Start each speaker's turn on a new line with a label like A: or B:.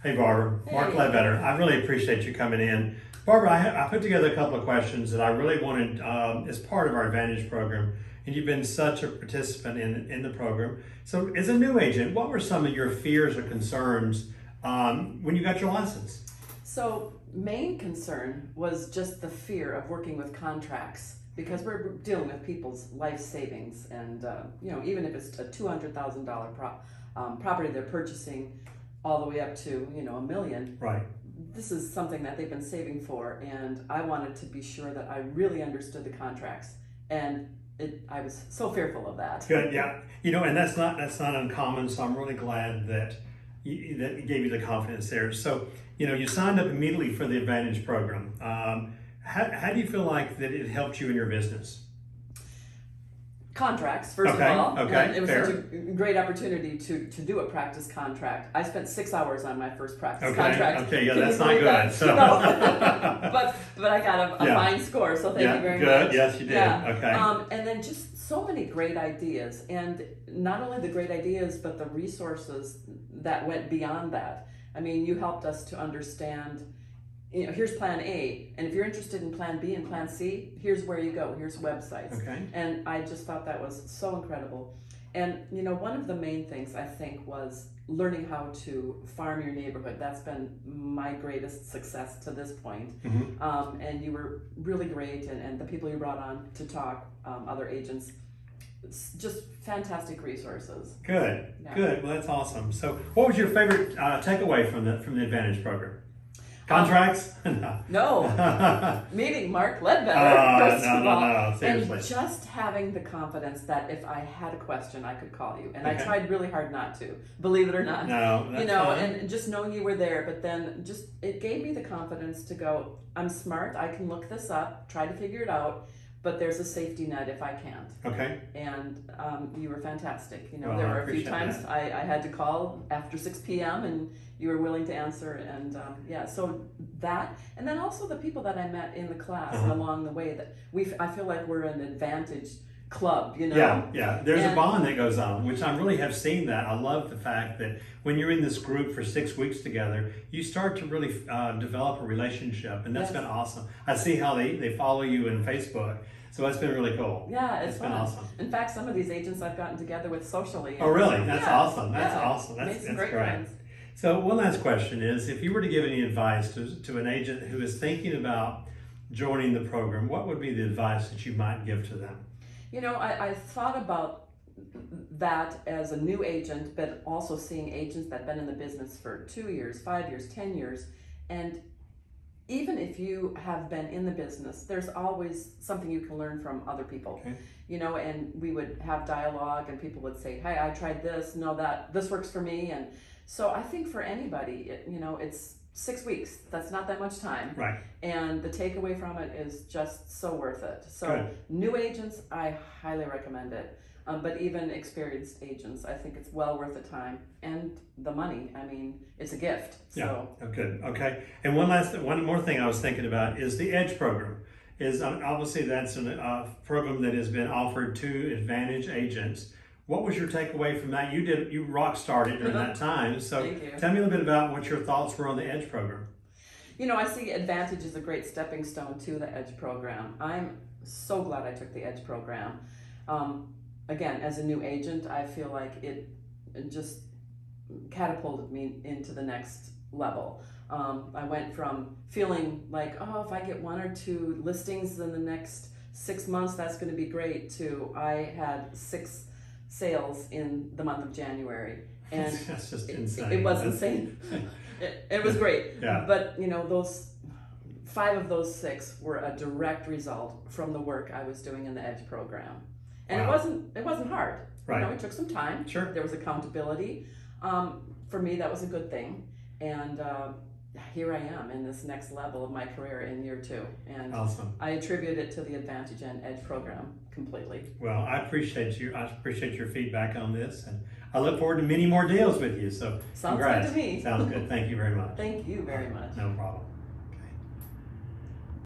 A: Hey, Barbara. Mark
B: Hey.
A: Ledbetter. I really appreciate you coming in. Barbara, I put together a couple of questions that I really wanted as part of our Advantage program, and you've been such a participant in the program. So, as a new agent, what were some of your fears or concerns when you got your license?
B: So, main concern was just the fear of working with contracts because we're dealing with people's life savings, and even if it's a $200,000 property they're purchasing, all the way up to $1 million.
A: Right.
B: This is something that they've been saving for, and I wanted to be sure that I really understood the contracts, and I was so fearful of that.
A: Good. Yeah. And that's not uncommon. So I'm really glad that it gave you the confidence there. So you signed up immediately for the Advantage program. How do you feel like that it helped you in your business?
B: Contracts, first
A: Okay,
B: of all.
A: okay,
B: And it was
A: fair.
B: such a great opportunity to do a practice contract. I spent 6 hours on my first practice
A: Okay,
B: contract.
A: okay, yeah,
B: Can you
A: that's not
B: believe
A: good.
B: that?
A: So.
B: No. but I got a
A: Yeah.
B: fine score, so thank you very
A: good.
B: much.
A: Yes, you did.
B: Yeah.
A: Okay.
B: And then just so many great ideas, and not only the great ideas, but the resources that went beyond that. I mean, you helped us to understand, here's plan A, and if you're interested in plan B and plan C, here's where you go, here's websites.
A: Okay.
B: And I just thought that was so incredible. And one of the main things I think was learning how to farm your neighborhood. That's been my greatest success to this point.
A: Mm-hmm.
B: And you were really great, and the people you brought on to talk, other agents, just fantastic resources.
A: Good.
B: Yeah.
A: Good. Well, that's awesome. So, what was your favorite takeaway from the Advantage program? Contracts?
B: No. Meeting Mark Ledbetter, first of all.
A: No, seriously.
B: And just having the confidence that if I had a question, I could call you. And
A: Okay.
B: I tried really hard not to, believe it or not.
A: No, that's fine.
B: And just knowing you were there, but then it gave me the confidence to go, I'm smart, I can look this up, try to figure it out, but there's a safety net if I can't.
A: Okay.
B: And you were fantastic.
A: Well,
B: There
A: I
B: were a few
A: appreciate
B: times
A: that.
B: I had to call after 6 p.m. and you were willing to answer. And so that, and then also the people that I met in the class and along the way that I feel like we're an Advantage club,
A: Yeah. There's a bond that goes on, which I really have seen that. I love the fact that when you're in this group for 6 weeks together, you start to really develop a relationship, and that's
B: Yes.
A: been awesome. I see how they follow you in Facebook, so that's been really cool.
B: Yeah, it's
A: been
B: fun.
A: awesome.
B: In fact, some of these agents I've gotten together with socially.
A: Oh, really? That's
B: Yeah,
A: awesome. That's
B: yeah.
A: awesome.
B: Made
A: That's
B: some
A: great.
B: friends.
A: So one last question is, if you were to give any advice to an agent who is thinking about joining the program, what would be the advice that you might give to them?
B: I thought about that as a new agent, but also seeing agents that have been in the business for 2 years, 5 years, 10 years. And even if you have been in the business, there's always something you can learn from other people.
A: Okay.
B: And we would have dialogue and people would say, hey, I tried this, no, this works for me. And so I think for anybody, it's 6 weeks. That's not that much time.
A: Right.
B: And the takeaway from it is just so worth it. So
A: Good.
B: New agents, I highly recommend it. But even experienced agents, I think it's well worth the time and the money. I mean, it's a gift. So.
A: Yeah. Oh, good. Okay. And one more thing I was thinking about is the Edge program. Is obviously that's a program that has been offered to Advantage agents. What was your takeaway from that? You rock starred it during that time. So
B: Thank you.
A: tell me a little bit about what your thoughts were on the Edge program.
B: I see Advantage as a great stepping stone to the Edge program. I'm so glad I took the Edge program. Again, as a new agent, I feel like it just catapulted me into the next level. I went from feeling like, if I get 1 or 2 listings in the next 6 months, that's going to be great, to I had 6 sales in the month of January. And
A: that's just insane.
B: It was insane. It was great.
A: Yeah.
B: But those 5 of those 6 were a direct result from the work I was doing in the Edge program. And
A: Wow.
B: it wasn't hard.
A: Right.
B: It took some time.
A: Sure.
B: There was accountability. For me, that was a good thing. And here I am in this next level of my career in year 2. And
A: Awesome.
B: I attribute it to the Advantage and Edge program completely.
A: Well, I appreciate you. I appreciate your feedback on this, and I look forward to many more deals with you. So
B: Sounds
A: congrats.
B: good to me.
A: Sounds good. Thank you very much.
B: Thank you very much.
A: No problem.